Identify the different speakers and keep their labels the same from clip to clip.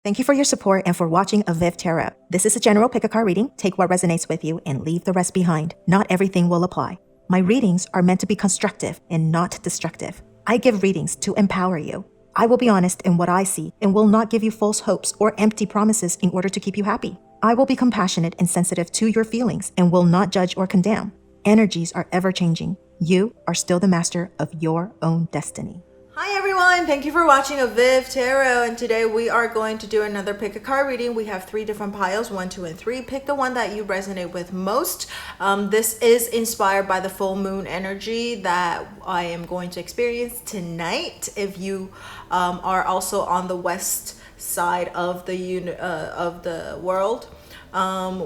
Speaker 1: Thank you for your support and for watching avivTarot. This is a general pick-a-card reading. Take what resonates with you and leave the rest behind. Not everything will apply. My readings are meant to be constructive and not destructive. I give readings to empower you. I will be honest in what I see and will not give you false hopes or empty promises in order to keep you happy. I will be compassionate and sensitive to your feelings and will not judge or condemn. Energies are ever-changing. You are still the master of your own destiny.
Speaker 2: Hi everyone, thank you for watching avivTarot, and today we are going to do another pick a card reading. We have 3 different piles, 1, 2, and 3. Pick the one that you resonate with most. This is inspired by the full moon energy that I am going to experience tonight. If you are also on the west side of the world,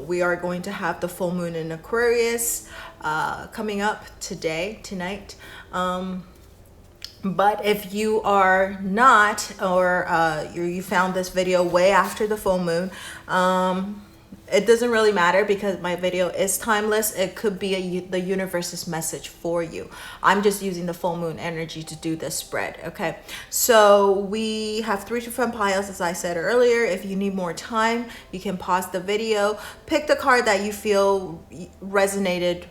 Speaker 2: we are going to have the full moon in Aquarius coming up tonight. But if you are not, or you found this video way after the full moon, it doesn't really matter because my video is timeless. It could be the universe's message for you. I'm just using the full moon energy to do this spread, okay? So we have 3 different piles, as I said earlier. If you need more time, you can pause the video. Pick the card that you feel resonated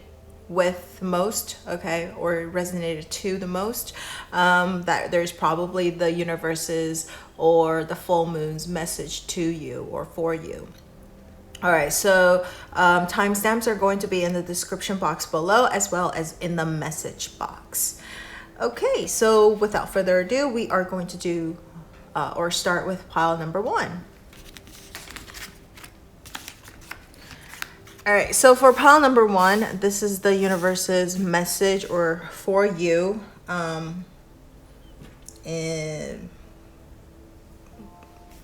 Speaker 2: with most, okay, or resonated to the most. That there's probably the universe's or the full moon's message to you or for you. All right, so timestamps are going to be in the description box below as well as in the message box. Okay, so without further ado, we are going to do or start with pile number 1. All right, so for pile number 1, this is the universe's message or for you, and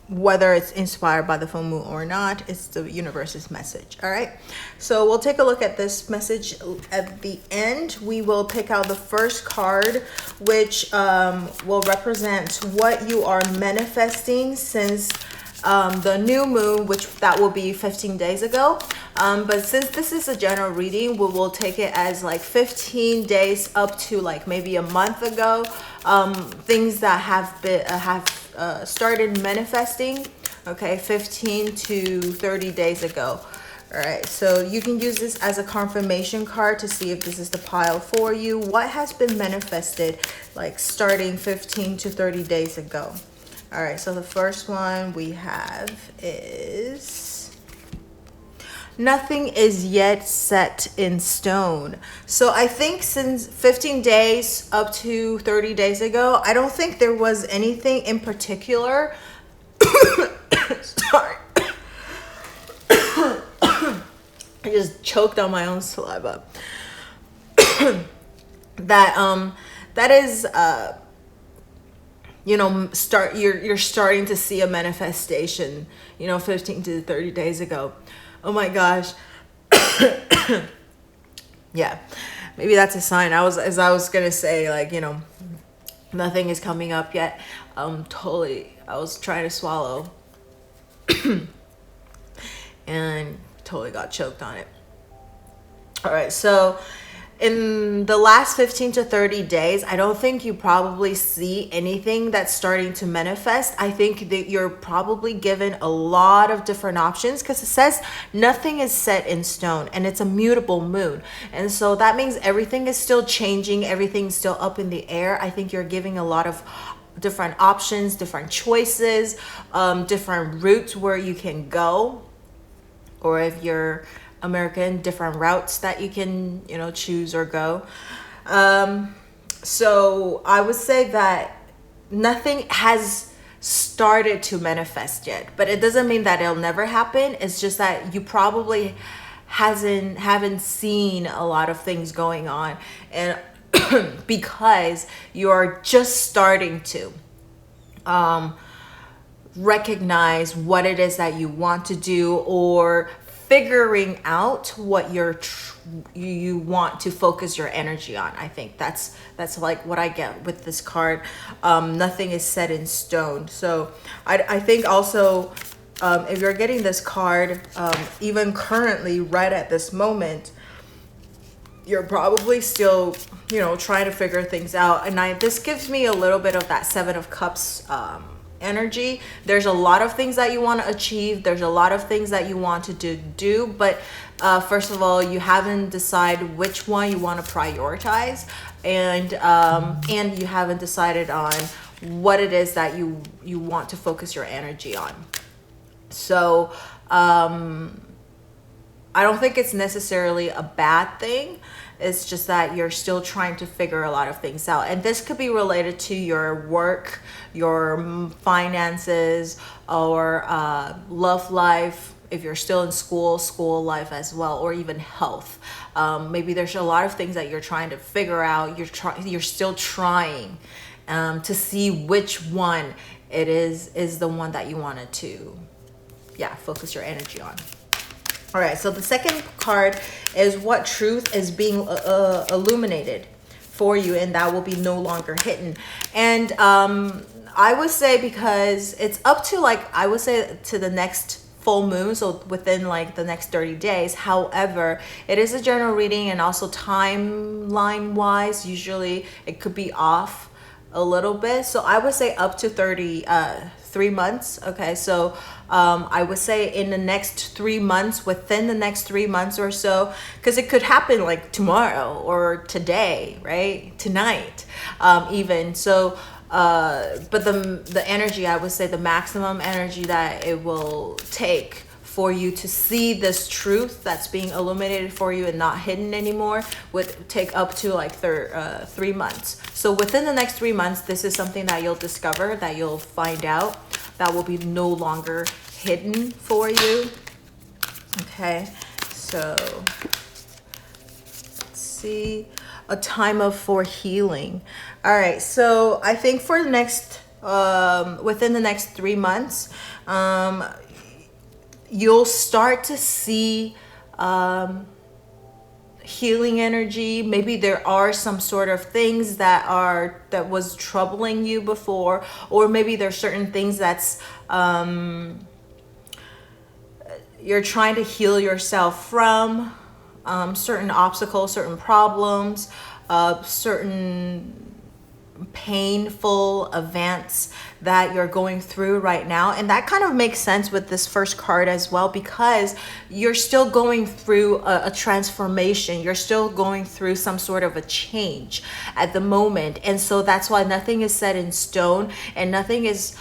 Speaker 2: whether it's inspired by the full moon or not, it's the universe's message. All right, so we'll take a look at this message at the end. We will pick out the first card, which will represent what you are manifesting since the new moon, which that will be 15 days ago. But since this is a general reading, we will take it as like 15 days up to like maybe a month ago. Things that have started manifesting, okay, 15 to 30 days ago. All right, so you can use this as a confirmation card to see if this is the pile for you. What has been manifested like starting 15 to 30 days ago? All right, so the first one we have is nothing is yet set in stone. So I think since 15 days up to 30 days ago, I don't think there was anything in particular. Sorry. I just choked on my own saliva. That is you know, you're starting to see a manifestation, you know, 15 to 30 days ago. Oh my gosh. Yeah, maybe that's a sign. I was gonna say, like, you know, nothing is coming up yet. I was trying to swallow and totally got choked on it. All right, so in the last 15 to 30 days, I don't think you probably see anything that's starting to manifest. I think that you're probably given a lot of different options because it says nothing is set in stone and it's a mutable moon. And so that means everything is still changing. Everything's still up in the air. I think you're giving a lot of different options, different choices, different routes where you can go. Or if you're American, different routes that you can, you know, choose or go. So I would say that nothing has started to manifest yet, but it doesn't mean that it'll never happen. It's just that you probably haven't seen a lot of things going on, and because you're just starting to recognize what it is that you want to do, or figuring out what you want to focus your energy on. I think that's like what I get with this card. Nothing is set in stone. So I think also if you're getting this card, even currently right at this moment, you're probably still, you know, trying to figure things out. And this gives me a little bit of that 7 of Cups energy. There's a lot of things that you want to achieve. There's a lot of things that you want to do, but first of all, you haven't decided which one you want to prioritize, and you haven't decided on what it is that you want to focus your energy on. So I don't think it's necessarily a bad thing. It's just that you're still trying to figure a lot of things out. And this could be related to your work, your finances, or love life, if you're still in school life as well, or even health. Maybe there's a lot of things that you're trying to figure out. You're still trying to see which one it is the one that you wanted to, focus your energy on. All right, so the second card is what truth is being illuminated for you, and that will be no longer hidden. And I would say, because it's up to I would say to the next full moon, so within the next 30 days. However, it is a general reading, and also timeline wise, usually it could be off a little bit. So I would say up to 3 months. Okay, so I would say in the next 3 months, within the next 3 months or so, because it could happen tomorrow or today, right? Tonight, even. So but the energy, I would say the maximum energy that it will take for you to see this truth that's being illuminated for you and not hidden anymore would take up to 3 months. So within the next 3 months, this is something that you'll discover, that you'll find out, that will be no longer hidden for you. Okay, so let's see. A time for healing. All right, so I think for the next within the next 3 months, you'll start to see healing energy. Maybe there are some sort of things that was troubling you before, or maybe there's certain things that's you're trying to heal yourself from, certain obstacles, certain problems, certain painful events that you're going through right now. And that kind of makes sense with this first card as well, because you're still going through a transformation. You're still going through some sort of a change at the moment. And so that's why nothing is set in stone, and nothing is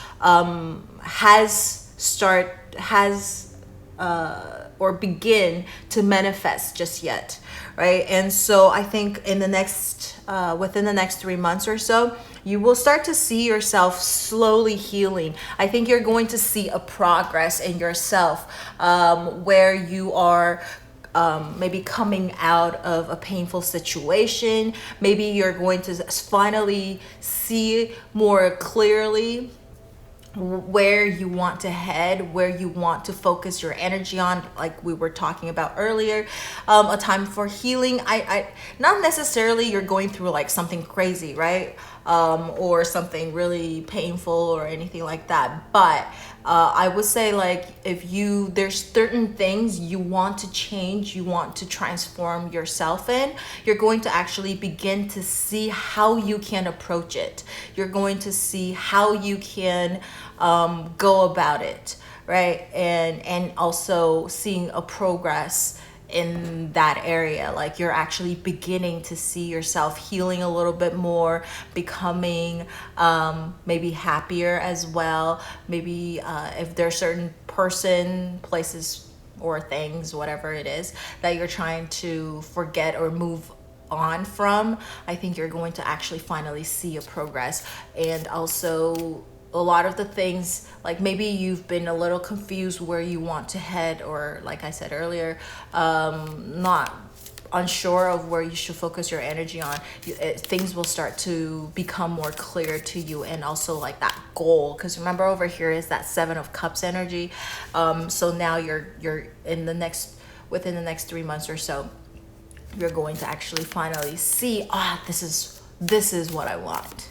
Speaker 2: or begin to manifest just yet, right? And so I think in the next within the next 3 months or so, you will start to see yourself slowly healing. I think you're going to see a progress in yourself, where you are maybe coming out of a painful situation. Maybe you're going to finally see more clearly where you want to head, where you want to focus your energy on, like we were talking about earlier. A time for healing. I not necessarily you're going through like something crazy, right? Or something really painful or anything like that. But I would say, like, there's certain things you want to change, you want to transform yourself in, you're going to actually begin to see how you can approach it. You're going to see how you can go about it, right? And also seeing a progress in that area. Like, you're actually beginning to see yourself healing a little bit more, becoming maybe happier as well. Maybe if there's certain person, places, or things, whatever it is, that you're trying to forget or move on from, I think you're going to actually finally see a progress. And also a lot of the things, like maybe you've been a little confused where you want to head, or like I said earlier, not unsure of where you should focus your energy on, things will start to become more clear to you. And also like that goal, because remember over here is that 7 of Cups energy. So now you're within the next 3 months or so, you're going to actually finally see, this is what I want.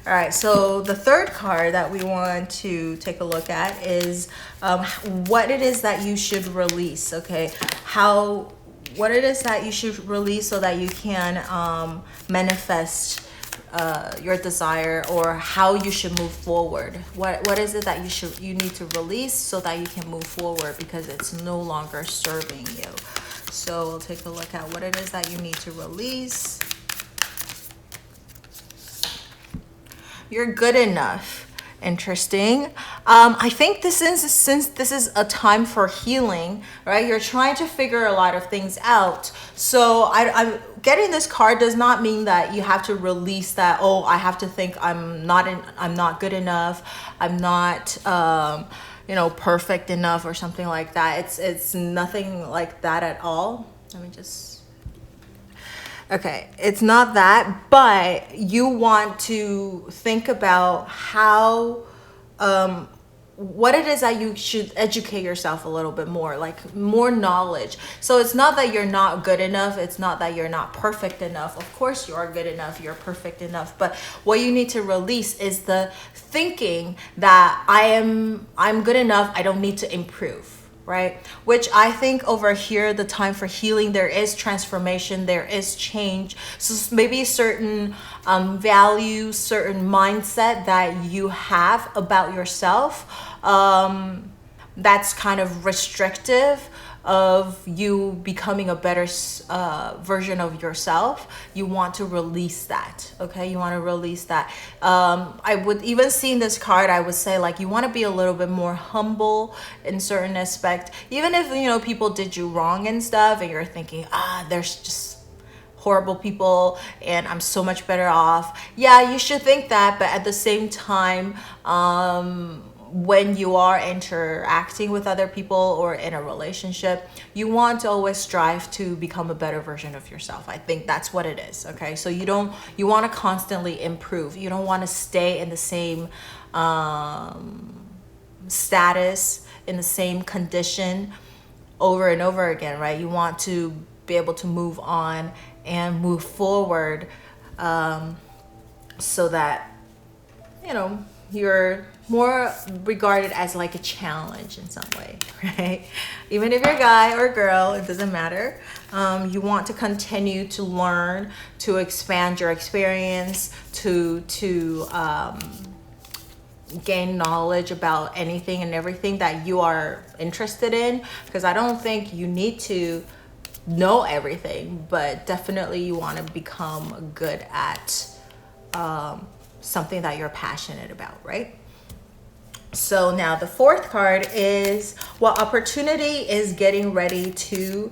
Speaker 2: All right, so the third card that we want to take a look at is what it is that you should release, okay? What it is that you should release so that you can manifest your desire or how you should move forward. What is it that you need to release so that you can move forward because it's no longer serving you. So we'll take a look at what it is that you need to release. You're good enough. Interesting. I think since this is a time for healing, right? You're trying to figure a lot of things out. So I'm getting this card does not mean that you have to release that. Oh, I have to think I'm not good enough. I'm not perfect enough or something like that. It's nothing like that at all. Let me just. Okay, it's not that, but you want to think about how, what it is that you should educate yourself a little bit more, like more knowledge. So it's not that you're not good enough. It's not that you're not perfect enough. Of course you are good enough. You're perfect enough. But what you need to release is the thinking that I'm good enough. I don't need to improve. Right? Which I think over here, the time for healing, there is transformation, there is change. So maybe certain values, certain mindset that you have about yourself that's kind of restrictive of you becoming a better version of yourself. You want to release that, okay? You want to release that. I would even see in this card, I would say like you want to be a little bit more humble in certain aspect. Even if, people did you wrong and stuff and you're thinking, there's just horrible people and I'm so much better off. Yeah, you should think that, but at the same time, when you are interacting with other people or in a relationship, you want to always strive to become a better version of yourself. I think that's what it is, okay? So you want to constantly improve. You don't want to stay in the same status, in the same condition over and over again, right? You want to be able to move on and move forward so that, you're more regarded as like a challenge in some way, right? Even if you're a guy or a girl, it doesn't matter. You want to continue to learn, to expand your experience, to gain knowledge about anything and everything that you are interested in. Because I don't think you need to know everything, but definitely you want to become good at something that you're passionate about, right? So now the fourth card is what opportunity is getting ready to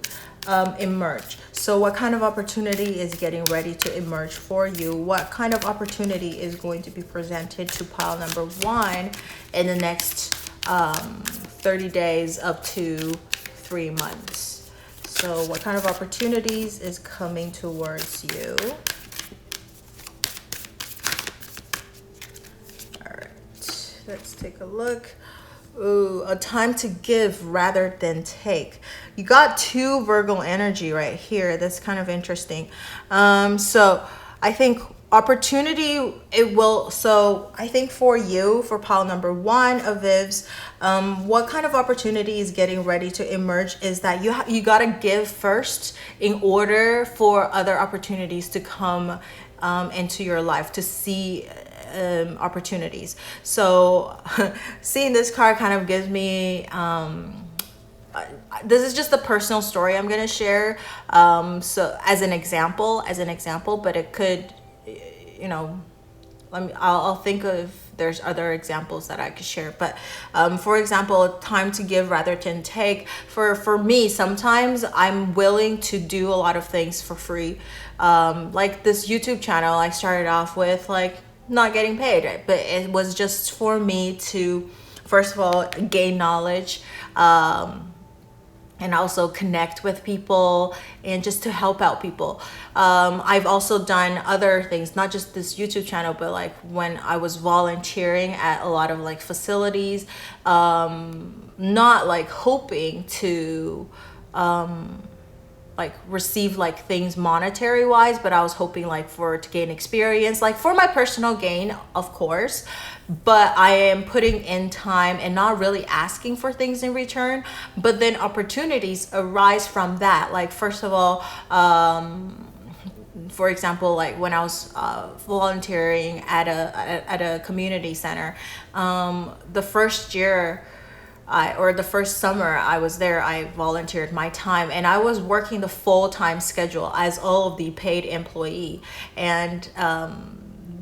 Speaker 2: emerge. So what kind of opportunity is getting ready to emerge for you? What kind of opportunity is going to be presented to pile number 1 in the next 30 days up to 3 months? So what kind of opportunities is coming towards you? Let's take a look. Ooh, a time to give rather than take. You got 2 Virgo energy right here. That's kind of interesting. So I think opportunity, so I think for you, for pile number 1 of Vivs, what kind of opportunity is getting ready to emerge is that you got to give first in order for other opportunities to come into your life, to see opportunities. So seeing this card kind of gives me this is just a personal story I'm gonna share, so as an example, but it could, I'll think of, there's other examples that I could share, but for example, time to give rather than take. For me, sometimes I'm willing to do a lot of things for free, like this YouTube channel I started off with, like not getting paid, right? But it was just for me to, first of all, gain knowledge, and also connect with people and just to help out people. I've also done other things, not just this YouTube channel, but like when I was volunteering at a lot of like facilities, not like hoping to like receive like things monetary wise, but I was hoping like to gain experience, like for my personal gain, of course, but I am putting in time and not really asking for things in return. But then opportunities arise from that. Like, first of all, for example, like when I was volunteering at a community center, the first year or the first summer I was there, I volunteered my time, and I was working the full-time schedule as all of the paid employee. And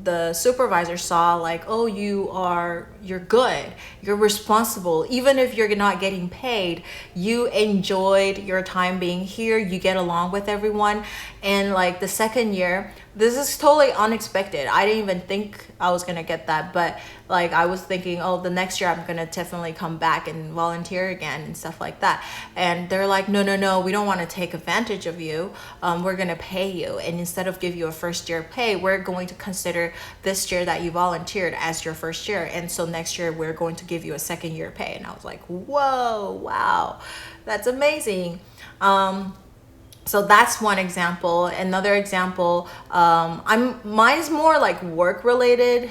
Speaker 2: the supervisor saw like, oh, you're good, you're responsible, even if you're not getting paid, you enjoyed your time being here, you get along with everyone. And like the second year, this is totally unexpected, I didn't even think I was gonna get that, but like I was thinking, oh, the next year I'm gonna definitely come back and volunteer again and stuff like that. And they're like, no, we don't want to take advantage of you, we're gonna pay you, and instead of give you a first year pay, we're going to consider this year that you volunteered as your first year, and so next year we're going to give you a second year pay. And I was like, whoa, wow, that's amazing. So that's one example. Another example, mine's more like work related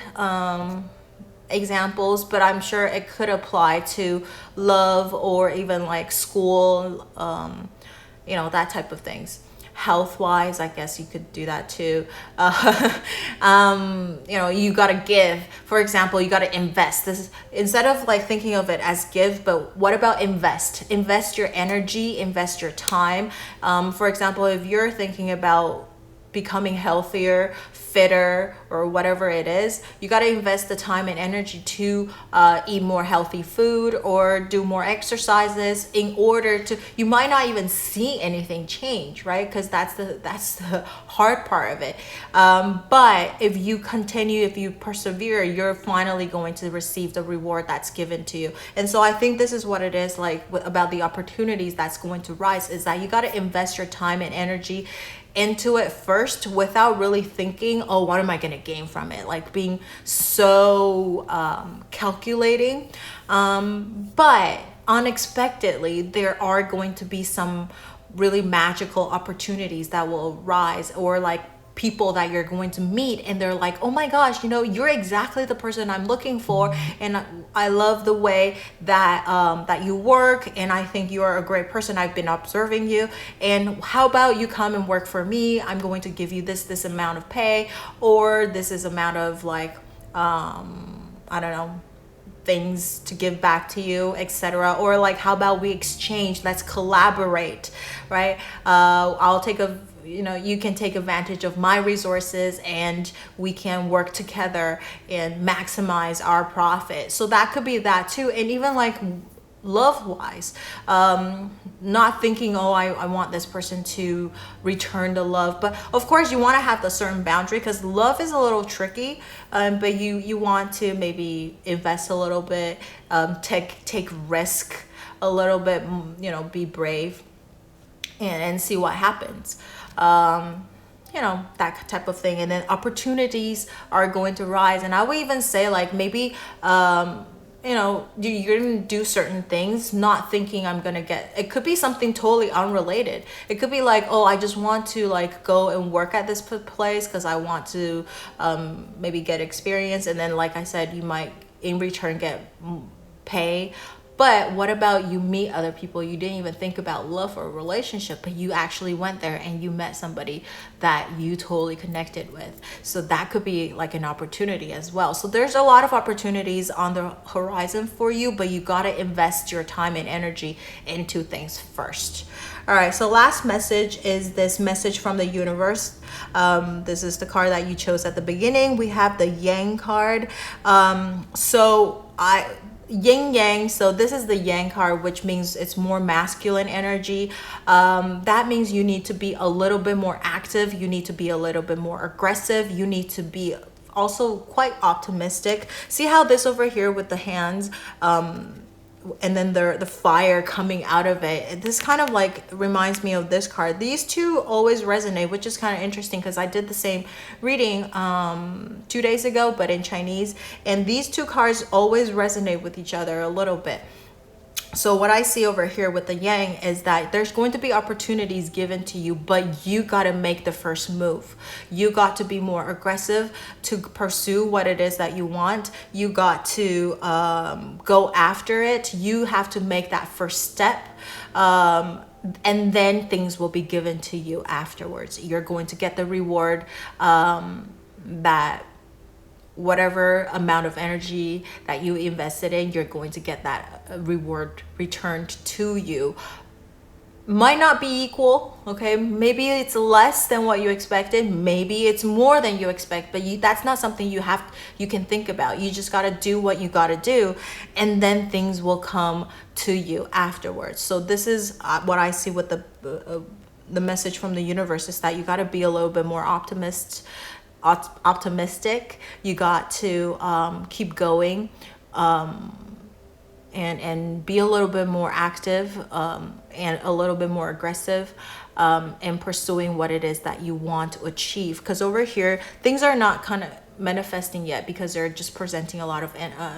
Speaker 2: examples, but I'm sure it could apply to love or even like school, that type of things. Health wise, I guess you could do that too. You gotta give. For example, you gotta invest. This is, instead of like thinking of it as give, but what about invest? Invest your energy, invest your time. For example, if you're thinking about becoming healthier, fitter, or whatever it is, you got to invest the time and energy to eat more healthy food or do more exercises in order to, you might not even see anything change, right? Because that's the hard part of it. But if you continue, if you persevere, you're finally going to receive the reward that's given to you. And so I think this is what it is like about the opportunities that's going to rise, is that you got to invest your time and energy into it first without really thinking, oh, what am I going to gain from it? Like being so calculating. But unexpectedly, there are going to be some really magical opportunities that will arise, or like people that you're going to meet, and they're like, oh my gosh, you're exactly the person I'm looking for, and I love the way that that you work, and I think you're a great person, I've been observing you, and how about you come and work for me? I'm going to give you this amount of pay, or this is amount of like I don't know, things to give back to you, etc. Or like, how about we exchange, let's collaborate, right? I'll take you can take advantage of my resources, and we can work together and maximize our profit. So that could be that too. And even like love wise, not thinking, oh, I want this person to return the love, but of course you want to have a certain boundary, because love is a little tricky, but you want to maybe invest a little bit, take risk a little bit, be brave, and see what happens. That type of thing. And then opportunities are going to rise. And I would even say like maybe, you're going to do certain things not thinking I'm going to get, it could be something totally unrelated. It could be like, oh, I just want to like go and work at this place because I want to maybe get experience. And then, like I said, you might in return get pay. But what about you meet other people, you didn't even think about love or a relationship, but you actually went there and you met somebody that you totally connected with. So that could be like an opportunity as well. So there's a lot of opportunities on the horizon for you, but you got to invest your time and energy into things first. All right, so last message is this message from the universe. This is the card that you chose at the beginning. We have the Yang card. Yin Yang, so this is the Yang card, which means it's more masculine energy. That means you need to be a little bit more active, you need to be a little bit more aggressive, you need to be also quite optimistic. See how this over here with the hands, and then the fire coming out of it, this kind of like reminds me of this card. These two always resonate, which is kind of interesting because I did the same reading 2 days ago, but in Chinese, and these two cards always resonate with each other a little bit. So what I see over here with the Yang is that there's going to be opportunities given to you, but you got to make the first move. You got to be more aggressive to pursue what it is that you want. You got to go after it. You have to make that first step. and then things will be given to you afterwards. You're going to get the reward, that whatever amount of energy that you invested in, you're going to get that reward returned to you. Might not be equal, okay? Maybe it's less than what you expected. Maybe it's more than you expect, but that's not something you can think about. You just got to do what you got to do, and then things will come to you afterwards. So this is what I see with the message from the universe, is that you got to be a little bit more optimistic. You got to keep going, and be a little bit more active, and a little bit more aggressive, in pursuing what it is that you want to achieve. Because over here, things are not kind of manifesting yet, because they're just presenting a lot of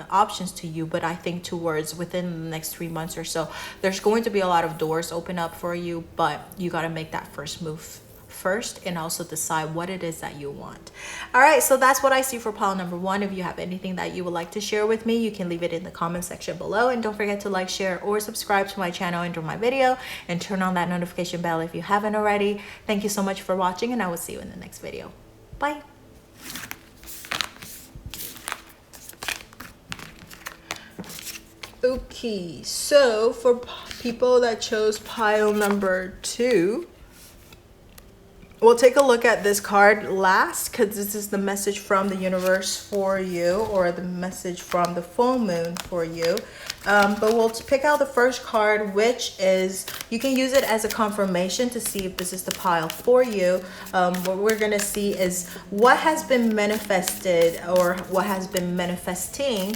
Speaker 2: options to you. But I think towards within the next 3 months or so, there's going to be a lot of doors open up for you, but you got to make that first move first, and also decide what it is that you want. All right, so that's what I see for pile number 1. If you have anything that you would like to share with me, you can leave it in the comment section below, and don't forget to like, share, or subscribe to my channel and my video, and turn on that notification bell if you haven't already. Thank you so much for watching, and I will see you in the next video. Bye. Okay, so for people that chose pile number 2, we'll take a look at this card last, because this is the message from the universe for you, or the message from the full moon for you. But we'll pick out the first card, which is, you can use it as a confirmation to see if this is the pile for you. What we're going to see is what has been manifested, or what has been manifesting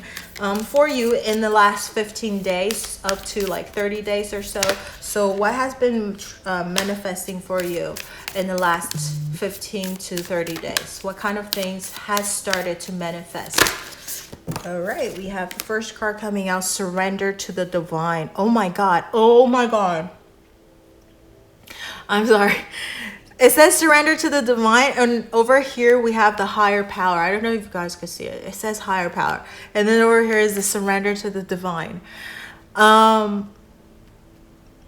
Speaker 2: for you in the last 15 days up to like 30 days or so. So what has been manifesting for you in the last 15 to 30 days? What kind of things has started to manifest? All right, we have the first card coming out, surrender to the divine. Oh my God. Oh my God. I'm sorry. It says surrender to the divine, and over here we have the higher power. I don't know if you guys can see it. It says higher power. And then over here is the surrender to the divine.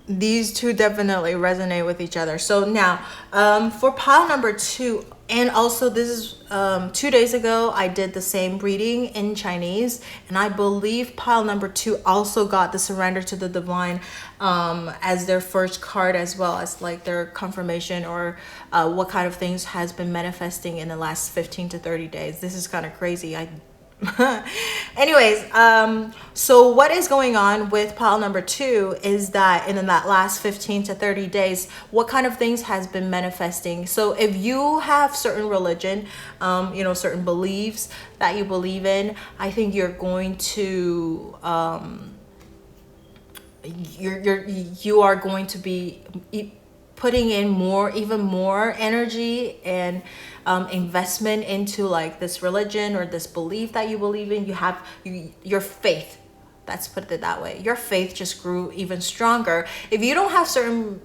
Speaker 2: These two definitely resonate with each other. So now, for pile number 2, and also this is 2 days ago, I did the same reading in Chinese, and I believe pile number 2 also got the surrender to the divine as their first card, as well as like their confirmation, or what kind of things has been manifesting in the last 15 to 30 days. This is kind of crazy. Anyways, so what is going on with pile number 2 is that in that last 15 to 30 days, what kind of things has been manifesting? So if you have certain religion, certain beliefs that you believe in, I think you're going to you are going to be putting in even more energy and investment into like this religion or this belief that you believe in. You have your faith. Let's put it that way. Your faith just grew even stronger. If you don't have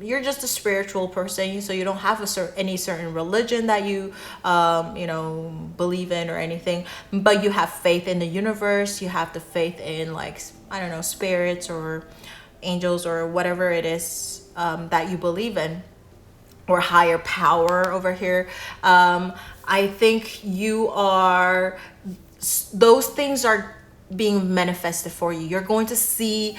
Speaker 2: you're just a spiritual person, so you don't have any certain religion that you believe in or anything, but you have faith in the universe. You have the faith in, like, I don't know, spirits or angels or whatever it is that you believe in, or higher power over here. I think those things are being manifested for you. You're going to see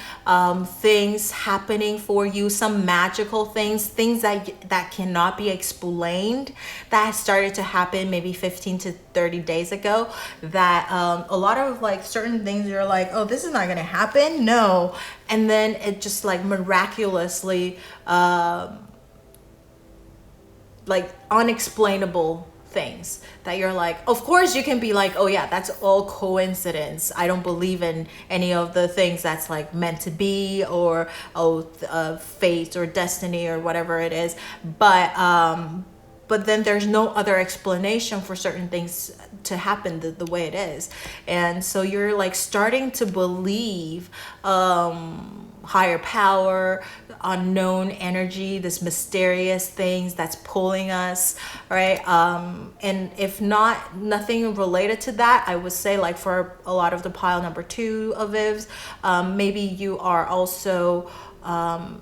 Speaker 2: things happening for you, some magical things that cannot be explained, that has started to happen maybe 15 to 30 days ago, that a lot of like certain things you're like, oh, this is not gonna happen, no, and then it just like miraculously like unexplainable things that you're like, of course you can be like, oh yeah, that's all coincidence. I don't believe in any of the things that's like meant to be, or fate or destiny or whatever it is, but then there's no other explanation for certain things to happen the way it is. And so you're like starting to believe higher power, unknown energy, this mysterious things that's pulling us, right? And if nothing related to that, I would say, like, for a lot of the pile number 2 avivs, maybe you are also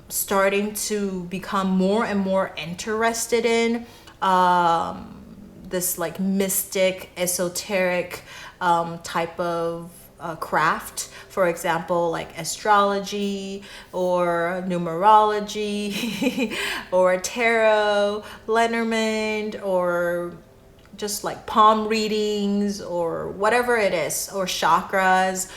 Speaker 2: starting to become more and more interested in this like mystic, esoteric type of craft. For example, like astrology or numerology or tarot, lenormand, or just like palm readings or whatever it is, or chakras.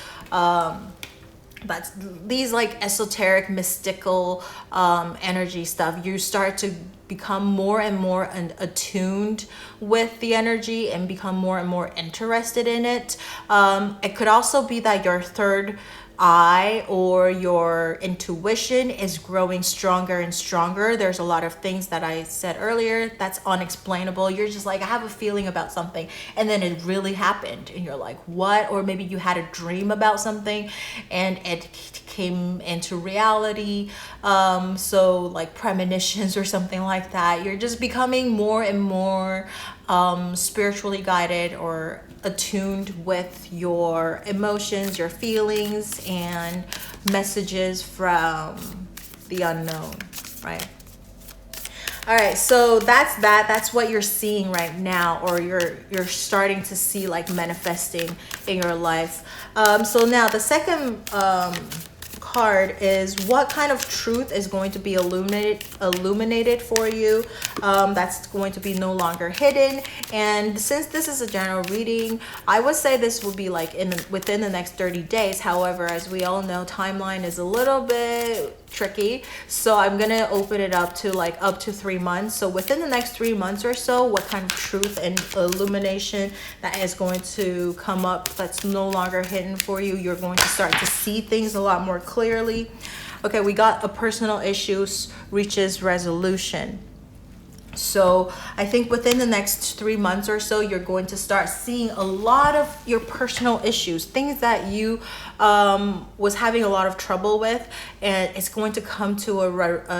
Speaker 2: That's these like esoteric, mystical energy stuff. You start to become more and more attuned with the energy and become more and more interested in it. It could also be that your third eye or your intuition is growing stronger and stronger. There's a lot of things that I said earlier that's unexplainable. You're just like, I have a feeling about something, and then it really happened and you're like, what? Or maybe you had a dream about something and it came into reality. So like premonitions or something like that. You're just becoming more and more spiritually guided or attuned with your emotions, your feelings, and messages from the unknown, right? All right, so that's what you're seeing right now, or you're starting to see like manifesting in your life. So now the second card is what kind of truth is going to be illuminated for you, that's going to be no longer hidden. And since this is a general reading, I would say this will be like within the next 30 days. However, as we all know, timeline is a little bit tricky, so I'm gonna open it up to like up to 3 months. So within the next 3 months or so, what kind of truth and illumination that is going to come up that's no longer hidden for you. You're going to start to see things a lot more clearly. Okay, we got a personal issues reaches resolution. So I think within the next 3 months or so, you're going to start seeing a lot of your personal issues, things that you was having a lot of trouble with, and it's going to come to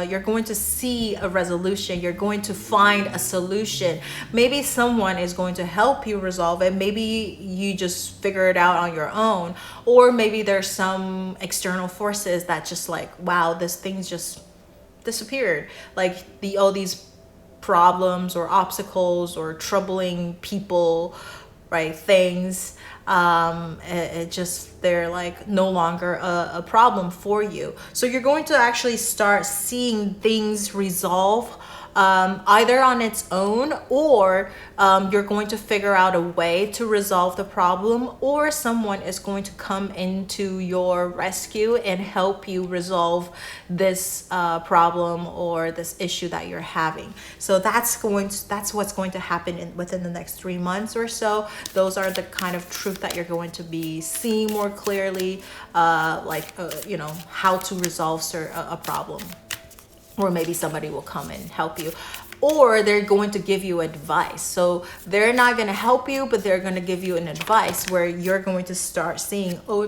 Speaker 2: you're going to see a resolution. You're going to find a solution. Maybe someone is going to help you resolve it. Maybe you just figure it out on your own, or maybe there's some external forces that just like, wow, this thing just disappeared. Like all these problems or obstacles or troubling people, right, things, it just, they're like no longer a problem for you. So you're going to actually start seeing things resolve either on its own, or you're going to figure out a way to resolve the problem, or someone is going to come into your rescue and help you resolve this problem or this issue that you're having. So that's what's going to happen within the next 3 months or so. Those are the kind of truth that you're going to be seeing more clearly, you know, how to resolve a problem. Or maybe somebody will come and help you, or they're going to give you advice. So they're not going to help you, but they're going to give you an advice where you're going to start seeing, oh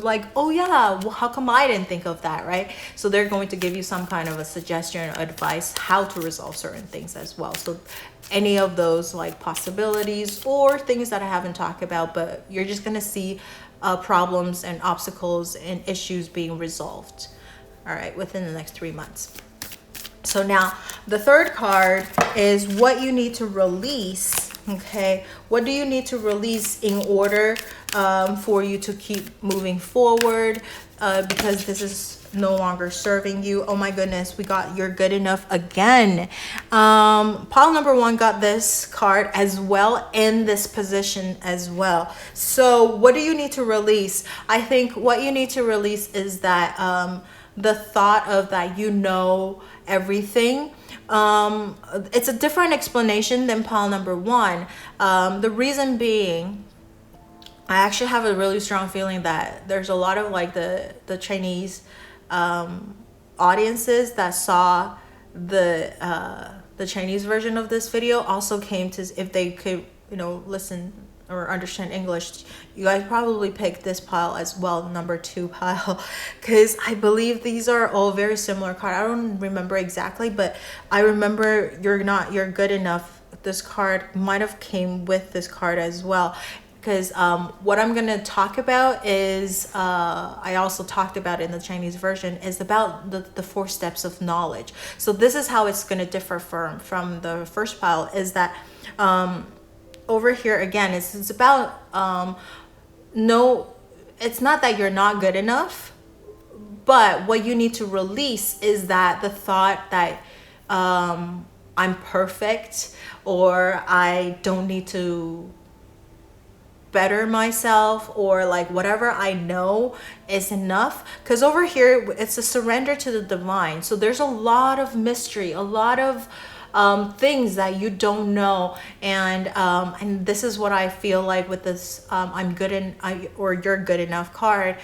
Speaker 2: yeah, well, how come I didn't think of that, right? So they're going to give you some kind of a suggestion or advice how to resolve certain things as well. So any of those like possibilities or things that I haven't talked about, but you're just going to see problems and obstacles and issues being resolved, all right, within the next 3 months. So now the third card is what you need to release. Okay, what do you need to release in order for you to keep moving forward, because this is no longer serving you. Oh my goodness, we got You're Good Enough again. Pile number 1 got this card as well in this position as well. So what do you need to release? I think what you need to release is that the thought of that you know everything. It's a different explanation than pile number 1. The reason being, I actually have a really strong feeling that there's a lot of like the Chinese audiences that saw the Chinese version of this video also came to, if they could, you know, listen or understand English, you guys probably picked this pile as well, number 2 pile, because I believe these are all very similar cards. I don't remember exactly, but I remember you're good enough. This card might have came with this card as well, because what I'm going to talk about is, I also talked about in the Chinese version, is about the 4 steps of knowledge. So this is how it's going to differ from the first pile, is that over here again, it's about it's not that you're not good enough, but what you need to release is that the thought that I'm perfect, or I don't need to better myself, or like whatever I know is enough. Because over here it's a surrender to the divine, so there's a lot of mystery, a lot of things that you don't know, and this is what I feel like with this or you're good enough card.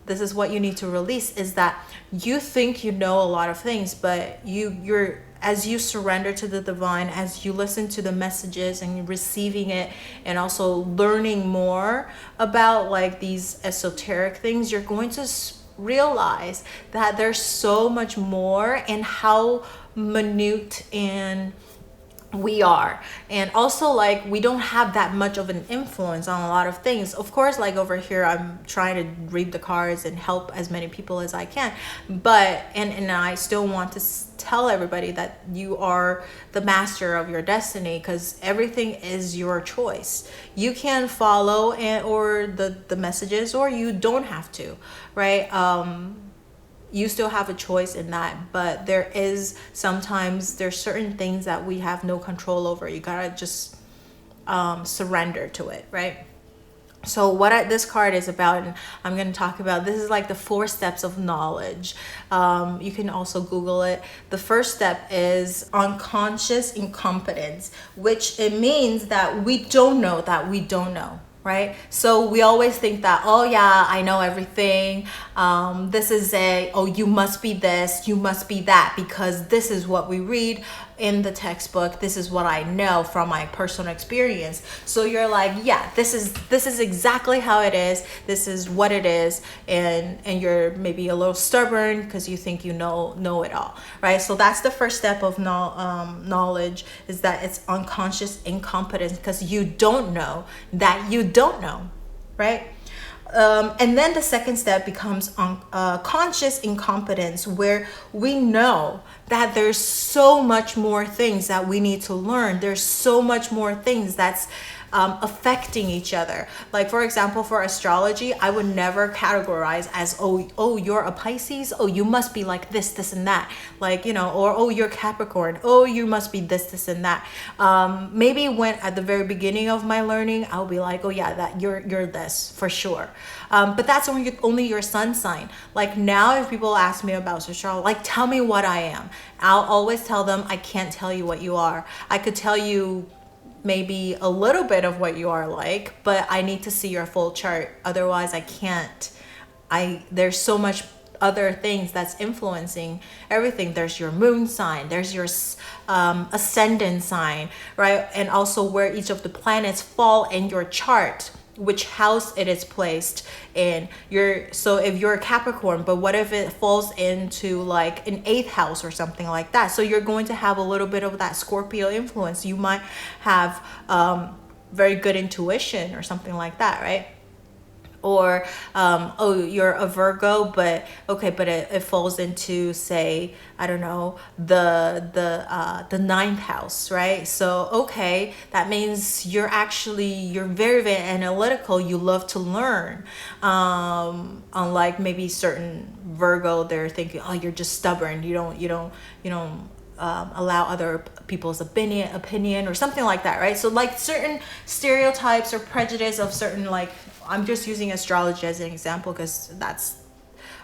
Speaker 2: This is what you need to release, is that you think you know a lot of things, but you're as you surrender to the divine, as you listen to the messages and receiving it, and also learning more about like these esoteric things, you're going to realize that there's so much more, and how minute and we are, and also like we don't have that much of an influence on a lot of things. Of course, like over here I'm trying to read the cards and help as many people as I can, but and I still want to tell everybody that you are the master of your destiny, because everything is your choice. You can follow or the messages, or you don't have to, right? You still have a choice in that, but there's certain things that we have no control over. You gotta just surrender to it, right? So this card is about, and I'm going to talk about, this is like the 4 steps of knowledge. You can also Google it. The first step is unconscious incompetence, which it means that we don't know that we don't know. Right? So we always think that, oh yeah, I know everything. This is you must be this, you must be that, because this is what we read in the textbook. This is what I know from my personal experience. So you're like, yeah, this is exactly how it is. This is what it is. And you're maybe a little stubborn because you think you know it all, right? So that's the first step of knowledge, is that it's unconscious incompetence, because you don't know that you don't know, right? And then the second step becomes conscious incompetence, where we know that there's so much more things that we need to learn. There's so much more things that's affecting each other. Like for example, for astrology, I would never categorize as, oh, you're a Pisces, oh, you must be like this and that, like, or oh, you're Capricorn, oh, you must be this and that. Maybe when at the very beginning of my learning, I'll be like, oh yeah, that you're this for sure. But that's only your sun sign. Like now, if people ask me about astrology, like tell me what I am, I'll always tell them I can't tell you what you are. I could tell you maybe a little bit of what you are like, but I need to see your full chart. Otherwise I can't. There's so much other things that's influencing everything. There's your moon sign, there's your ascendant sign, right? And also where each of the planets fall in your chart, which house it is placed in. So if you're a Capricorn, but what if it falls into like an 8th house or something like that? So you're going to have a little bit of that Scorpio influence. You might have very good intuition or something like that, right? Or oh, you're a Virgo, but it falls into, say, I don't know, the 9th house, right? So okay, that means you're very, very analytical. You love to learn. Unlike maybe certain Virgo, they're thinking, oh, you're just stubborn. You don't allow other people's opinion or something like that, right? So like certain stereotypes or prejudice of certain, like, I'm just using astrology as an example because that's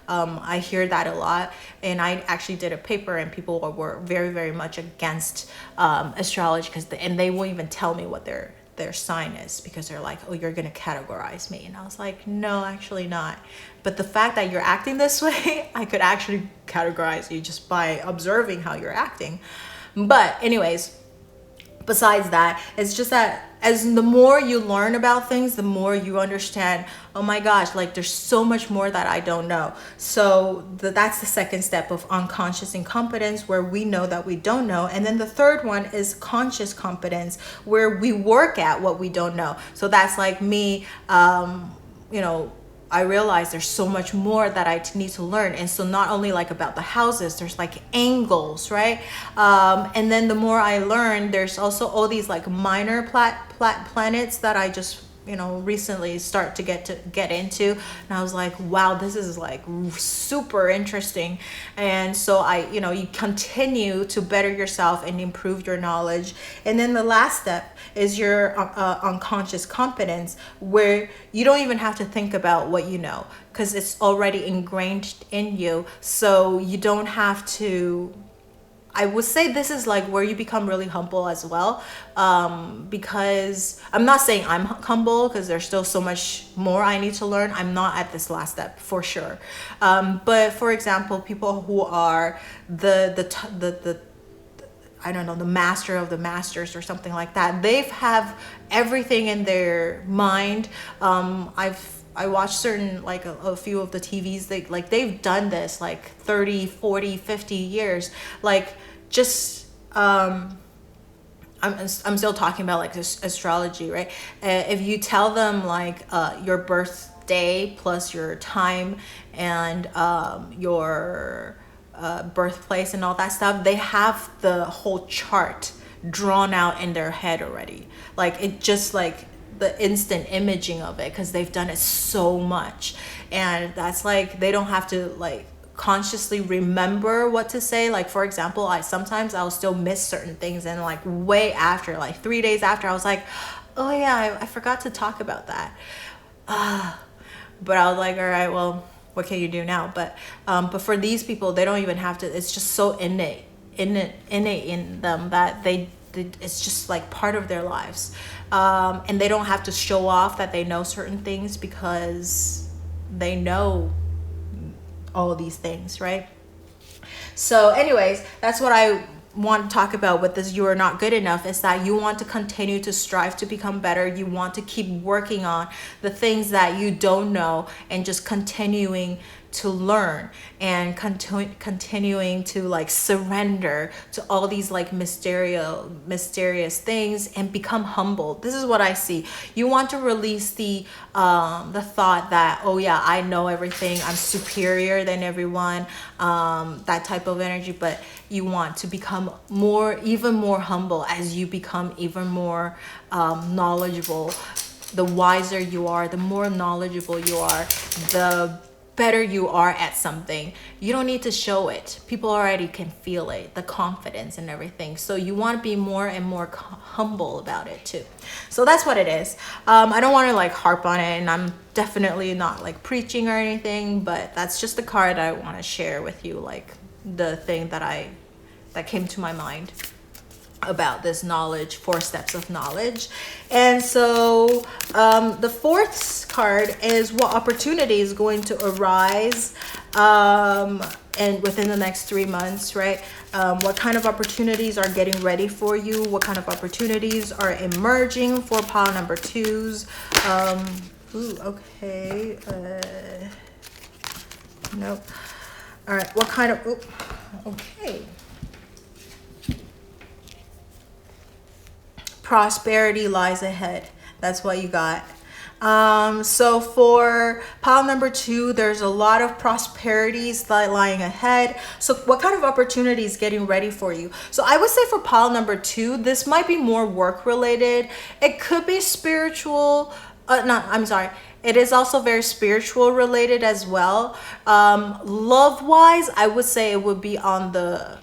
Speaker 2: I hear that a lot, and I actually did a paper and people were very, very much against astrology and they won't even tell me what their sign is, because they're like, oh, you're gonna categorize me. And I was like, no, actually not. But the fact that you're acting this way, I could actually categorize you just by observing how you're acting. But anyways, besides that, it's just that as the more you learn about things, the more you understand, oh my gosh, like there's so much more that I don't know. So that's the second step of unconscious incompetence, where we know that we don't know. And then the third one is conscious competence, where we work at what we don't know. So that's like me, you know, I realize there's so much more that I need to learn. And so not only like about the houses, there's like angles, right? And then the more I learn, there's also all these like minor planets that I just, you know, recently start to get into. And I was like, wow, this is like super interesting. And so you know, you continue to better yourself and improve your knowledge. And then the last step is your unconscious competence, where you don't even have to think about what you know, because it's already ingrained in you. So you don't have to, I would say this is like where you become really humble as well, because I'm not saying I'm humble, because there's still so much more I need to learn. I'm not at this last step for sure. But for example, people who are the I don't know, the master of the masters or something like that, they have everything in their mind. I watched certain, like a few of the TVs, they've done this like 30, 40, 50 years. Like just, I'm still talking about like this astrology, right? If you tell them like your birthday plus your time and your birthplace and all that stuff, they have the whole chart drawn out in their head already. Like it just like the instant imaging of it, because they've done it so much. And that's like, they don't have to like consciously remember what to say. Like for example, sometimes I'll still miss certain things, and like way after, like 3 days after, I was like, oh yeah, I forgot to talk about that. But I was like, all right, well, what can you do now? But for these people, they don't even have to. It's just so innate in them that it's just like part of their lives, and they don't have to show off that they know certain things, because they know all of these things, right? So anyways, that's what I want to talk about with this you are not good enough, is that you want to continue to strive to become better. You want to keep working on the things that you don't know, and just continuing to learn, and continuing to like surrender to all these like mysterious things, and become humble. This is what I see. You want to release the thought that, oh yeah, I know everything, I'm superior than everyone, that type of energy. But you want to become even more humble as you become even more knowledgeable. The wiser you are, the more knowledgeable you are, the better you are at something. You don't need to show it. People already can feel it, the confidence and everything. So you want to be more and more humble about it too. So that's what it is. I don't want to like harp on it, and I'm definitely not like preaching or anything, but that's just the card I want to share with you, like the thing that came to my mind about this knowledge, 4 steps of knowledge. And so the fourth card is what opportunity is going to arise and within the next 3 months, right? What kind of opportunities are getting ready for you? What kind of opportunities are emerging for pile number 2s? Okay. Nope. All right. What kind of, okay. Prosperity lies ahead. That's what you got. So for pile number 2, there's a lot of prosperities lying ahead. So what kind of opportunities getting ready for you? So I would say for pile number 2, this might be more work related. It could be spiritual. It is also very spiritual related as well. Love wise, I would say it would be on the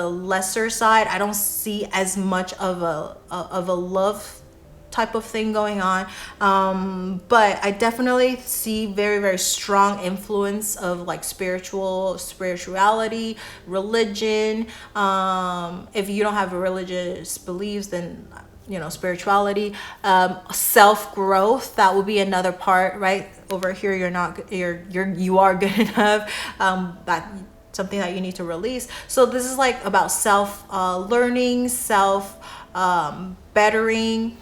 Speaker 2: lesser side. I don't see as much of a love type of thing going on, but I definitely see very, very strong influence of like spirituality, religion. If you don't have a religious beliefs, then spirituality, self-growth, that will be another part, right? Over here, you are good enough. That something that you need to release. So this is like about self learning, self bettering,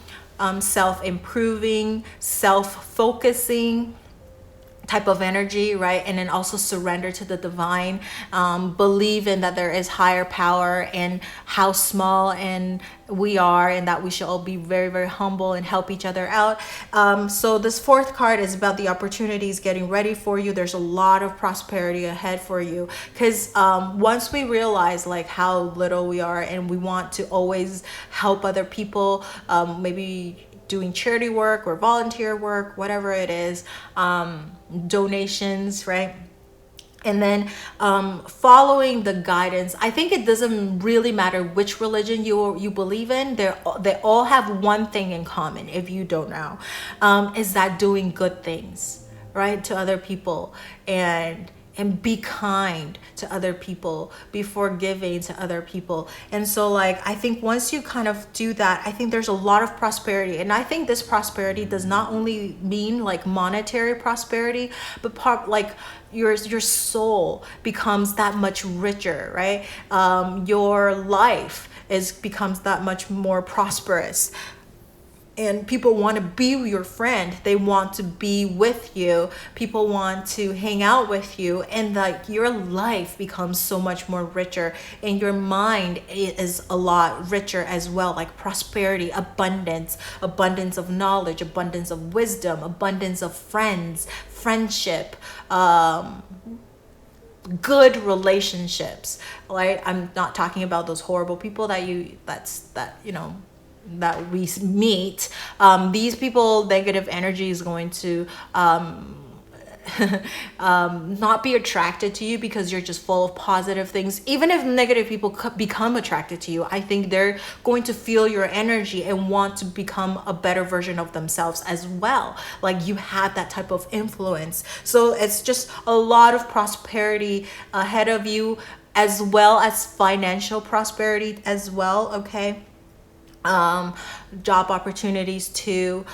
Speaker 2: self improving, self focusing type of energy, right? And then also surrender to the divine, believe in that there is higher power and how small and we are, and that we should all be very, very humble and help each other out. So this fourth card is about the opportunities getting ready for you. There's a lot of prosperity ahead for you, because once we realize like how little we are and we want to always help other people, maybe doing charity work or volunteer work, whatever it is, donations, right? And then following the guidance. I think it doesn't really matter which religion you believe in. They all have one thing in common, if you don't know, is that doing good things, right, to other people, and be kind to other people, be forgiving to other people. And so like, I think once you kind of do that, I think there's a lot of prosperity. And I think this prosperity does not only mean like monetary prosperity, but like your soul becomes that much richer, right? Your life becomes that much more prosperous. And people want to be your friend. They want to be with you. People want to hang out with you. And like your life becomes so much more richer. And your mind is a lot richer as well. Like prosperity, abundance of knowledge, abundance of wisdom, abundance of friends, friendship, good relationships. Right? I'm not talking about those horrible people that we meet. These people, negative energy is going to not be attracted to you, because you're just full of positive things. Even if negative people become attracted to you, I think they're going to feel your energy and want to become a better version of themselves as well. Like you have that type of influence. So it's just a lot of prosperity ahead of you, as well as financial prosperity as well, okay? Job opportunities too.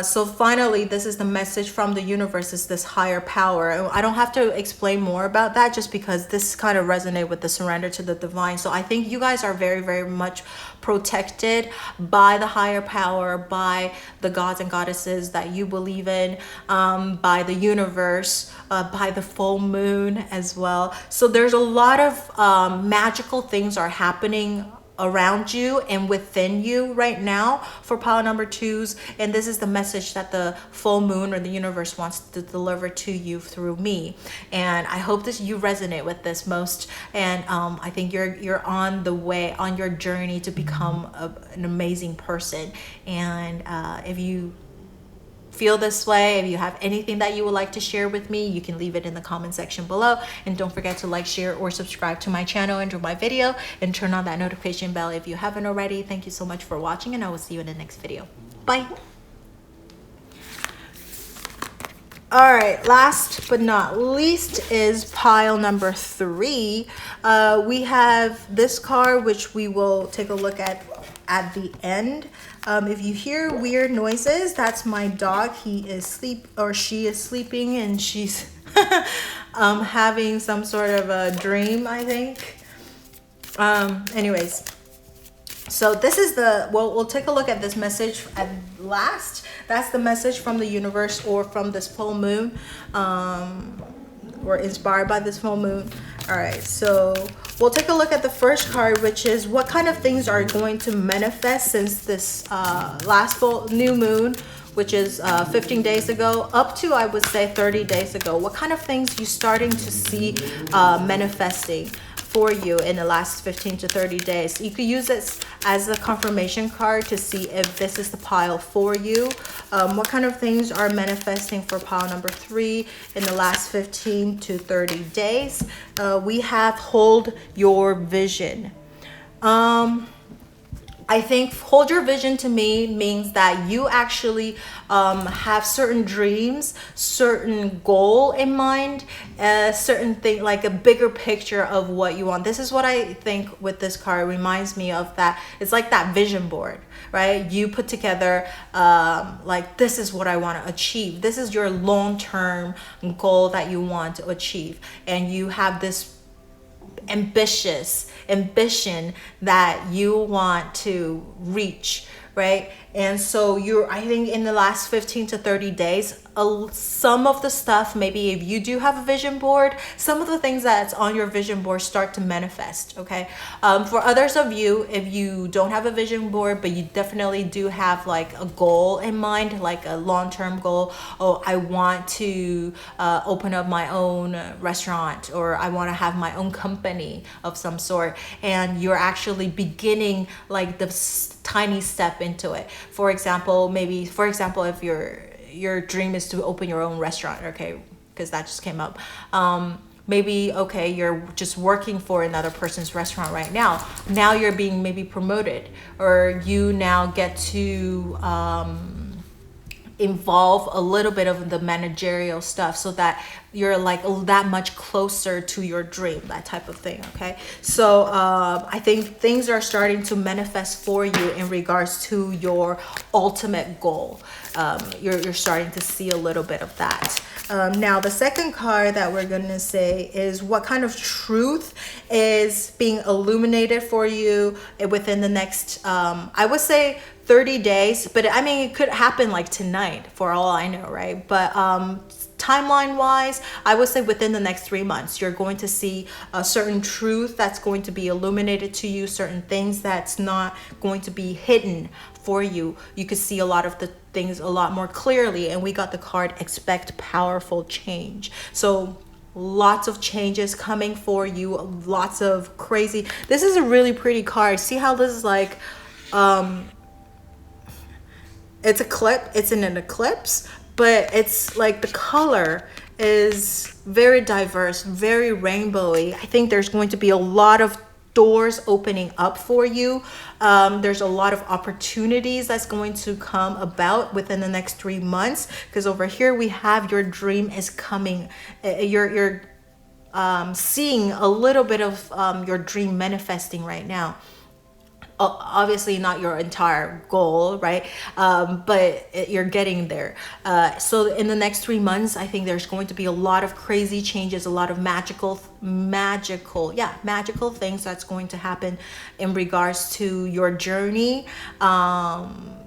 Speaker 2: So finally, this is the message from the universe, is this higher power. I don't have to explain more about that, just because this kind of resonates with the surrender to the divine. So I think you guys are very, very much protected by the higher power, by the gods and goddesses that you believe in, by the universe, by the full moon as well. So there's a lot of magical things are happening around you and within you right now for pile number 2s, and this is the message that the full moon or the universe wants to deliver to you through me. And I hope that you resonate with this most, and I think you're on the way, on your journey to become an amazing person. And if you feel this way, if you have anything that you would like to share with me, you can leave it in the comment section below. And don't forget to like, share, or subscribe to my channel, enjoy my video, and turn on that notification bell if you haven't already. Thank you so much for watching, and I will see you in the next video. Bye. All right, last but not least is pile number 3. We have this card, which we will take a look at the end. If you hear weird noises, that's my dog. She is sleeping, and she's having some sort of a dream, I think. Anyways, so this is we'll take a look at this message at last. That's the message from the universe, or from this full moon, or inspired by this full moon. All right, so we'll take a look at the first card, which is what kind of things are going to manifest since this last full new moon, which is 15 days ago, up to, I would say, 30 days ago. What kind of things you starting to see manifesting for you in the last 15 to 30 days. You could use this as a confirmation card to see if this is the pile for you. What kind of things are manifesting for pile number 3 in the last 15 to 30 days? We have hold your vision. I think hold your vision to me means that you actually have certain dreams, certain goal in mind, certain thing, like a bigger picture of what you want. This is what I think with this card reminds me of that. It's like that vision board, right? You put together like, this is what I want to achieve. This is your long-term goal that you want to achieve. And you have this ambition that you want to reach, right? And so I think in the last 15 to 30 days, some of the stuff, maybe if you do have a vision board, some of the things that's on your vision board start to manifest, okay? For others of you, if you don't have a vision board, but you definitely do have like a goal in mind, like a long-term goal. Oh, I want to open up my own restaurant, or I want to have my own company of some sort, and you're actually beginning like the tiny step into it. For example, if your dream is to open your own restaurant, okay, because that just came up. Maybe, okay, you're just working for another person's restaurant right now. Now you're being maybe promoted, or you now get to involve a little bit of the managerial stuff so that you're like that much closer to your dream, that type of thing, okay? So I think things are starting to manifest for you in regards to your ultimate goal. You're starting to see a little bit of that. Now, the second card that we're going to say is what kind of truth is being illuminated for you within the next, I would say 30 days, but I mean, it could happen like tonight for all I know, right? But timeline wise, I would say within the next 3 months, you're going to see a certain truth that's going to be illuminated to you, certain things that's not going to be hidden for you. You could see a lot of the things a lot more clearly. And we got the card expect powerful change. So lots of changes coming for you, lots of crazy. This is a really pretty card. See how this is like, it's in an eclipse, but it's like the color is very diverse, very rainbowy. I think there's going to be a lot of doors opening up for you. There's a lot of opportunities that's going to come about within the next 3 months, because over here we have your dream is coming. You're seeing a little bit of your dream manifesting right now. Obviously not your entire goal, right? But you're getting there. So in the next 3 months, I think there's going to be a lot of crazy changes, a lot of magical things that's going to happen in regards to your journey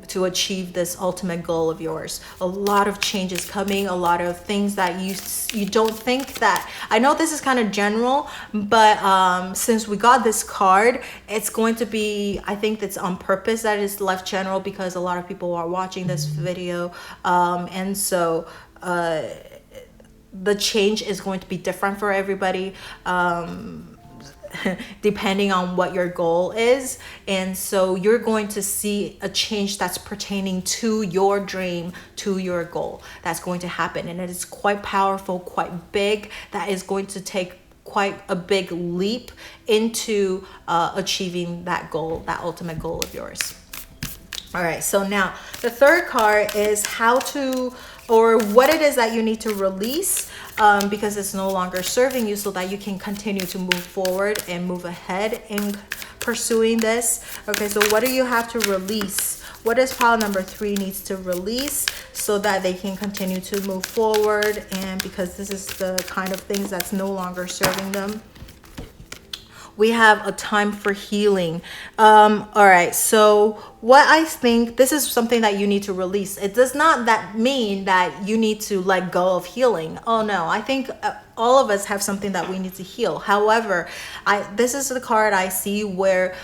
Speaker 2: to achieve this ultimate goal of yours. A lot of changes coming, a lot of things that you don't think that. I know this is kind of general, but since we got this card, it's going to be, I think that's on purpose that is left general, because a lot of people are watching this video, and so the change is going to be different for everybody, depending on what your goal is. And so you're going to see a change that's pertaining to your dream, to your goal, that's going to happen. And it is quite powerful, quite big. That is going to take quite a big leap into achieving that goal, that ultimate goal of yours. All right, so now the third card is how to, or what it is that you need to release, because it's no longer serving you, so that you can continue to move forward and move ahead in pursuing this. Okay, so what do you have to release? What does pile number 3 needs to release so that they can continue to move forward, and because this is the kind of things that's no longer serving them? We have a time for healing. All right, so what I think, this is something that you need to release. It does not that mean that you need to let go of healing. Oh no, I think all of us have something that we need to heal. However, this is the card I see where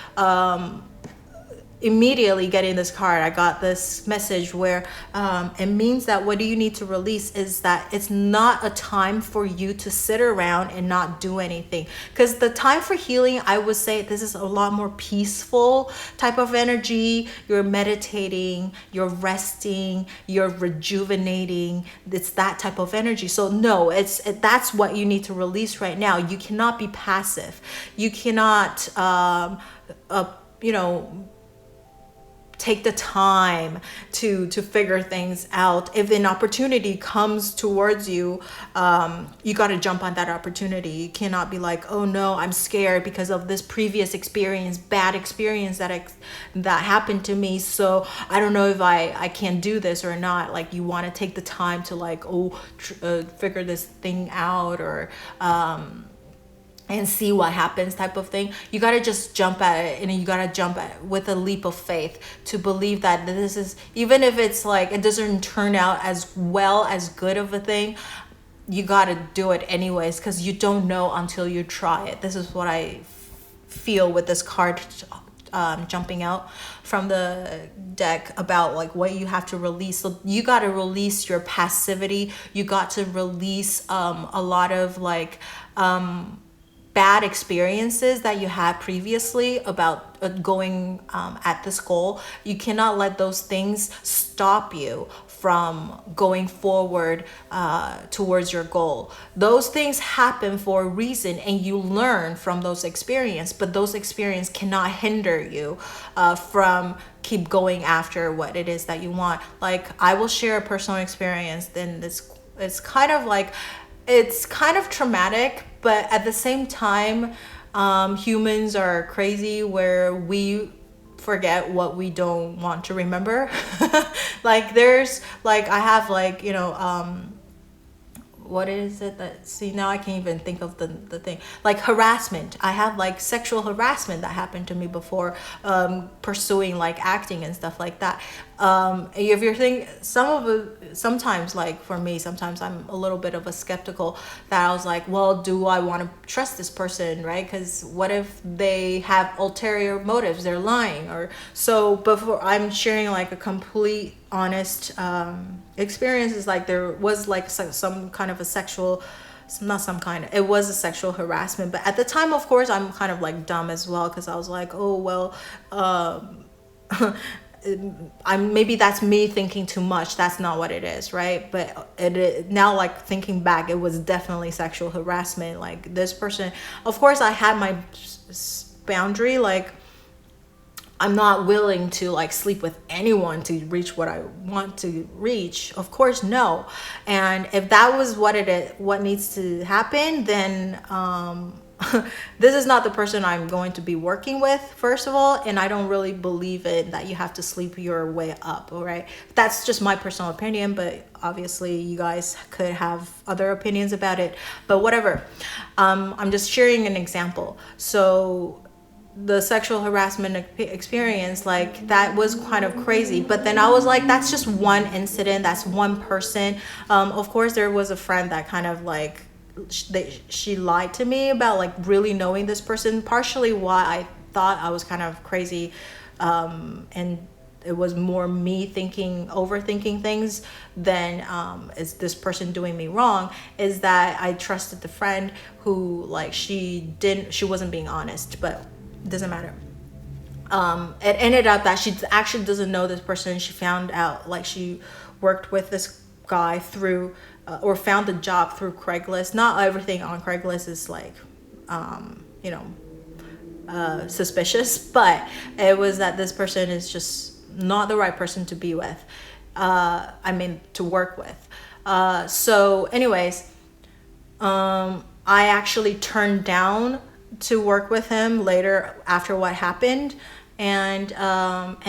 Speaker 2: immediately getting this card, I got this message where it means that what do you need to release is that it's not a time for you to sit around and not do anything. Because the time for healing, I would say this is a lot more peaceful type of energy. You're meditating, you're resting, you're rejuvenating. It's that type of energy. So no, that's what you need to release right now. You cannot be passive. You cannot, take the time to figure things out. If an opportunity comes towards you, you got to jump on that opportunity. You cannot be like, oh no, I'm scared because of this previous experience, bad experience that happened to me, so I don't know if I can do this or not. Like, you want to take the time to like, figure this thing out, or and see what happens type of thing. You got to just jump at it, and you got to jump at it with a leap of faith to believe that this is, even if it's like it doesn't turn out as well as good of a thing, you got to do it anyways, because you don't know until you try it. This is what I feel with this card jumping out from the deck about like what you have to release. So you got to release your passivity. You got to release a lot of like bad experiences that you had previously about going at this goal. You cannot let those things stop you from going forward towards your goal. Those things happen for a reason, and you learn from those experiences, but those experiences cannot hinder you from keep going after what it is that you want. Like, I will share a personal experience, then it's kind of like, it's kind of traumatic, but at the same time, humans are crazy where we forget what we don't want to remember. Like, there's like, I have like, you know, what is it that, see, now I can't even think of the thing, like harassment. I have like sexual harassment that happened to me before pursuing like acting and stuff like that. If you're thinking, sometimes like for me, sometimes I'm a little bit of a skeptical that I was like, well, do I want to trust this person, right? Because what if they have ulterior motives, they're lying? Or so before I'm sharing like a complete honest experience, is like there was like some kind of a sexual, not some kind of, it was a sexual harassment. But at the time, of course, I'm kind of like dumb as well, because I was like, oh well, maybe that's me thinking too much. That's not what it is, right? But it now, like thinking back, it was definitely sexual harassment. Like, this person, of course I had my boundary, like I'm not willing to like sleep with anyone to reach what I want to reach. Of course, no. And if that was what it is, what needs to happen, then this is not the person I'm going to be working with, first of all. And I don't really believe it that you have to sleep your way up, all right? That's just my personal opinion, but obviously you guys could have other opinions about it, but whatever. I'm just sharing an example. So the sexual harassment experience, like that was kind of crazy. But then I was like, that's just one incident, that's one person. Of course, there was a friend that kind of like, she lied to me about like really knowing this person, partially why I thought I was kind of crazy, and it was more me overthinking things than is this person doing me wrong. Is that I trusted the friend who, like, she wasn't being honest, but it doesn't matter. It ended up that she actually doesn't know this person. She found out, like, she worked with this guy through or found the job through Craigslist. Not everything on Craigslist is like suspicious, but it was that this person is just not the right person to be with, to work with. So anyways, I actually turned down to work with him later after what happened. And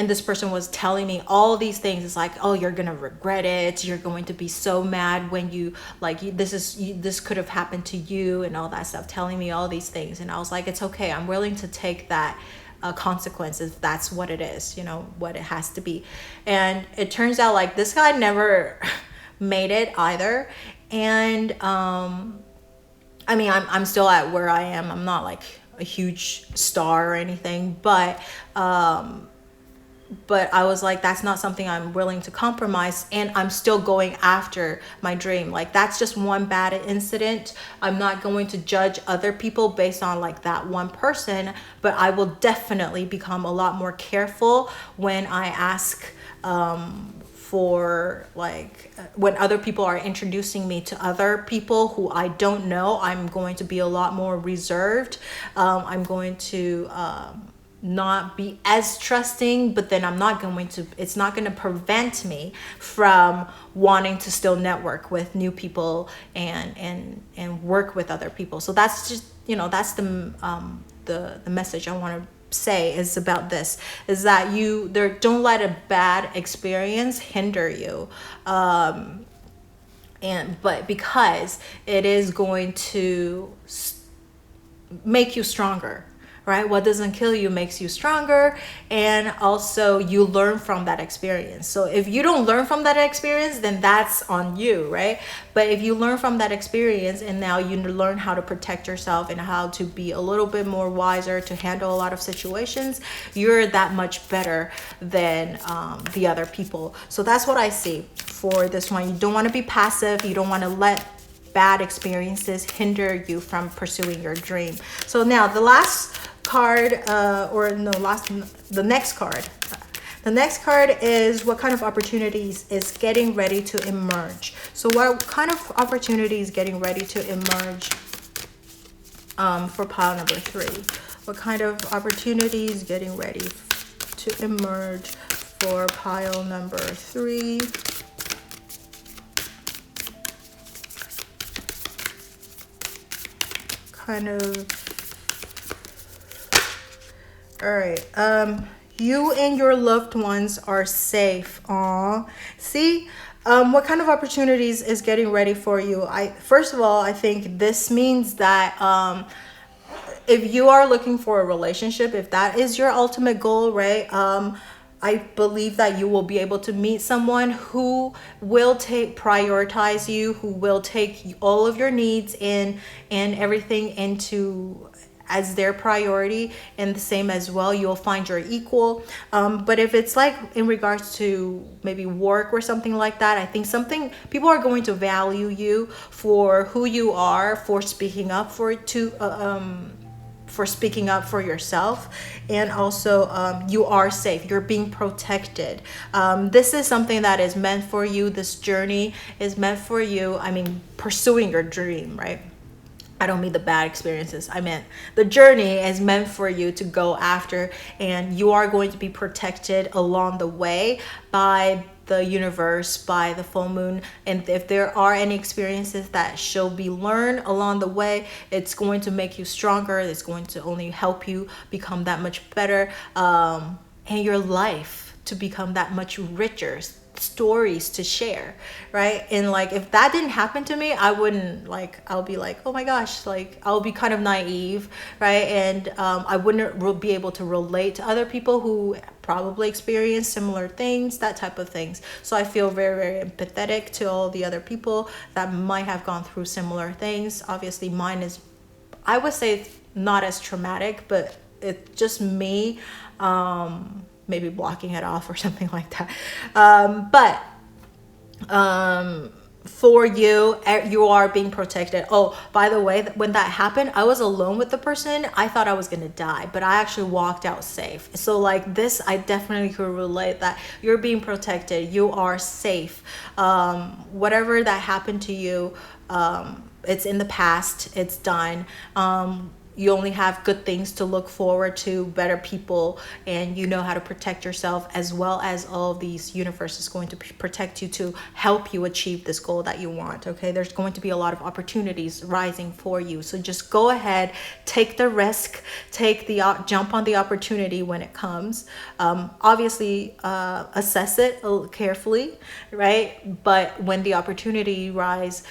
Speaker 2: this person was telling me all these things. It's like, oh, you're gonna regret it. You're going to be so mad when you, like, this could have happened to you and all that stuff, telling me all these things. And I was like, it's okay. I'm willing to take that consequences. That's what it is, what it has to be. And it turns out like this guy never made it either. And I'm still at where I am. I'm not like a huge star or anything, but I was like, that's not something I'm willing to compromise, and I'm still going after my dream. Like, that's just one bad incident. I'm not going to judge other people based on like that one person, but I will definitely become a lot more careful when I ask for, like, when other people are introducing me to other people who I don't know. I'm going to be a lot more reserved. I'm going to not be as trusting, but then it's not going to prevent me from wanting to still network with new people and work with other people. So that's just, that's the message I want to say is about this, is that don't let a bad experience hinder you, but because it is going to make you stronger, right? What doesn't kill you makes you stronger, and also you learn from that experience. So if you don't learn from that experience, then that's on you, right? But if you learn from that experience and now you learn how to protect yourself and how to be a little bit more wiser to handle a lot of situations, you're that much better than the other people. So that's what I see for this one. You don't want to be passive. You don't want to let bad experiences hinder you from pursuing your dream. So now the last card, the next card. The next card is what kind of opportunities is getting ready to emerge. So what kind of opportunities getting ready to emerge for pile number 3? What kind of opportunities getting ready to emerge for pile number 3? Kind of. All right. You and your loved ones are safe. Aw. See, what kind of opportunities is getting ready for you? First of all, I think this means that if you are looking for a relationship, if that is your ultimate goal, right? I believe that you will be able to meet someone who will prioritize you, who will take all of your needs and everything into as their priority, and the same as well, you'll find your equal. But if it's like in regards to maybe work or something like that, I think people are going to value you for who you are, for speaking up for speaking up for yourself, and also you are safe, you're being protected. This is something that is meant for you. This journey is meant for you. I mean, pursuing your dream, right? I don't mean the bad experiences. I meant the journey is meant for you to go after, and you are going to be protected along the way by the universe, by the full moon. And if there are any experiences that shall be learned along the way, it's going to make you stronger. It's going to only help you become that much better, and your life to become that much richer, stories to share, right? And like, if that didn't happen to me, I'll be like, oh my gosh, like I'll be kind of naive, right? And I wouldn't be able to relate to other people who probably experience similar things, that type of things. So I feel very, very empathetic to all the other people that might have gone through similar things. Obviously mine is, I would say, not as traumatic, but it's just me maybe blocking it off or something like that. But for you, you are being protected. Oh, by the way, when that happened, I was alone with the person. I thought I was gonna die, but I actually walked out safe. So like this, I definitely could relate that you're being protected. You are safe. Whatever that happened to you, it's in the past. It's done. You only have good things to look forward to, better people, and you know how to protect yourself, as well as all of these universe is going to protect you to help you achieve this goal that you want. Okay, there's going to be a lot of opportunities rising for you, so just go ahead, take the risk, jump on the opportunity when it comes. Obviously assess it carefully, right? But when the opportunity rise,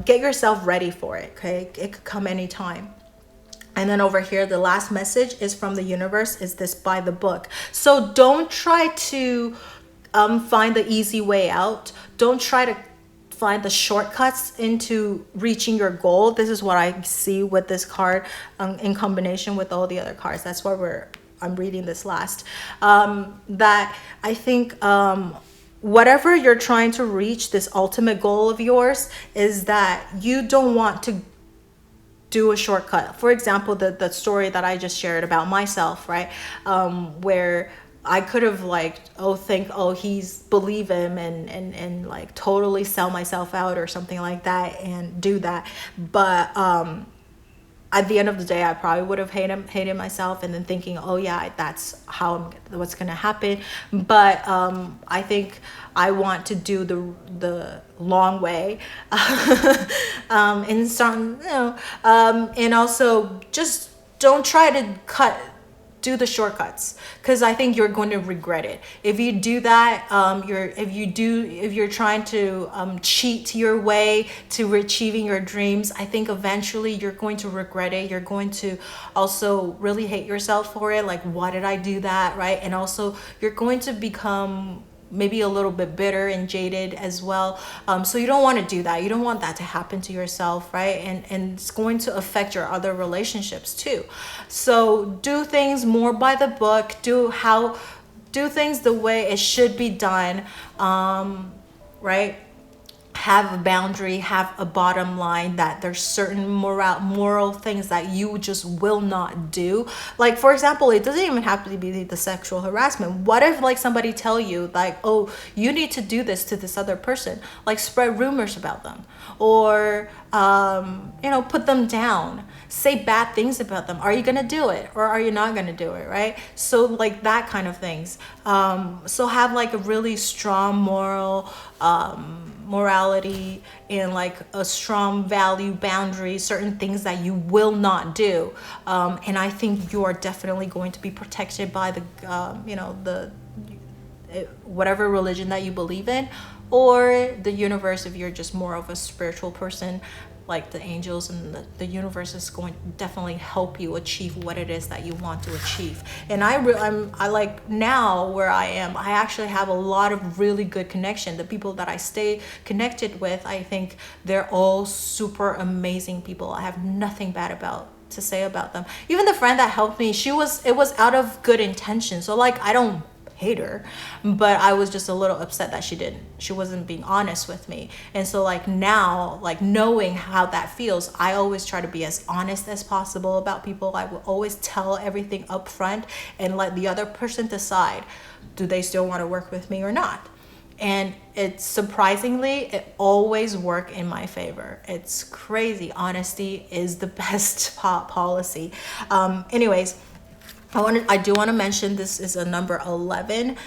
Speaker 2: get yourself ready for it. Okay, it could come anytime. And then over here, the last message is from the universe, is this by the book. So don't try to find the easy way out. Don't try to find the shortcuts into reaching your goal. This is what I see with this card in combination with all the other cards. That's why I'm reading this last. That I think whatever you're trying to reach, this ultimate goal of yours, is that you don't want to do a shortcut. For example, the story that I just shared about myself, right? Where I could have he's believe him and like totally sell myself out or something like that and do that. But at the end of the day, I probably would have hated myself, and then thinking, oh yeah, that's what's gonna happen. But I think I want to do the long way, and start, and also just don't try to cut do the shortcuts, because I think you're going to regret it. If you do that, if you're trying to cheat your way to achieving your dreams, I think eventually you're going to regret it. You're going to also really hate yourself for it. Like, why did I do that, right? And also you're going to become maybe a little bit bitter and jaded as well. So you don't want to do that. You don't want that to happen to yourself, right? And it's going to affect your other relationships too. So do things more by the book. Do things the way it should be done, right? Have a boundary, have a bottom line, that there's certain moral things that you just will not do. Like, for example, it doesn't even have to be the sexual harassment. What if like somebody tell you like, oh, you need to do this to this other person, like spread rumors about them, or put them down, say bad things about them? Are you gonna do it, or are you not gonna do it, right? So like that kind of things. So have like a really strong morality and like a strong value boundary, certain things that you will not do. And I think you are definitely going to be protected by the whatever religion that you believe in, or the universe if you're just more of a spiritual person. Like the angels and the universe is going to definitely help you achieve what it is that you want to achieve. And I like now where I am, I actually have a lot of really good connection. The people that I stay connected with, I think they're all super amazing people. I have nothing bad to say about them. Even the friend that helped me, it was out of good intention. So like, I don't hate her, but I was just a little upset that she wasn't being honest with me. And so like now, like knowing how that feels, I always try to be as honest as possible about people. I will always tell everything up front and let the other person decide, do they still want to work with me or not? And it's surprisingly, it always worked in my favor. It's crazy. Honesty is the best policy. Anyways, I do want to mention this is a number 11.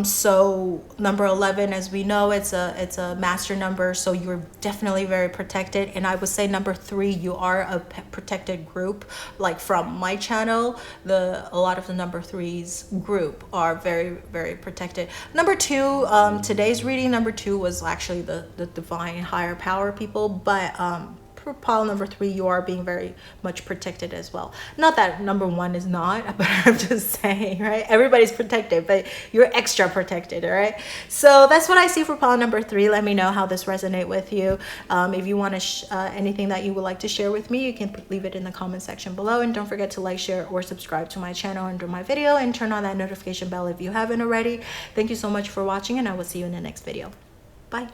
Speaker 2: So number 11, as we know, it's a master number, so you're definitely very protected. And I would say number 3, you are a protected group. Like from my channel, a lot of the number 3's group are very, very protected. Number 2, today's reading, number 2 was actually the divine higher power people, but for pile number 3, you are being very much protected as well. Not that number 1 is not, but I'm just saying, right? Everybody's protected, but you're extra protected, all right? So that's what I see for pile number 3. Let me know how this resonates with you. If you want to anything that you would like to share with me, you can leave it in the comment section below. And don't forget to like, share, or subscribe to my channel under my video, and turn on that notification bell if you haven't already. Thank you so much for watching, and I will see you in the next video. Bye.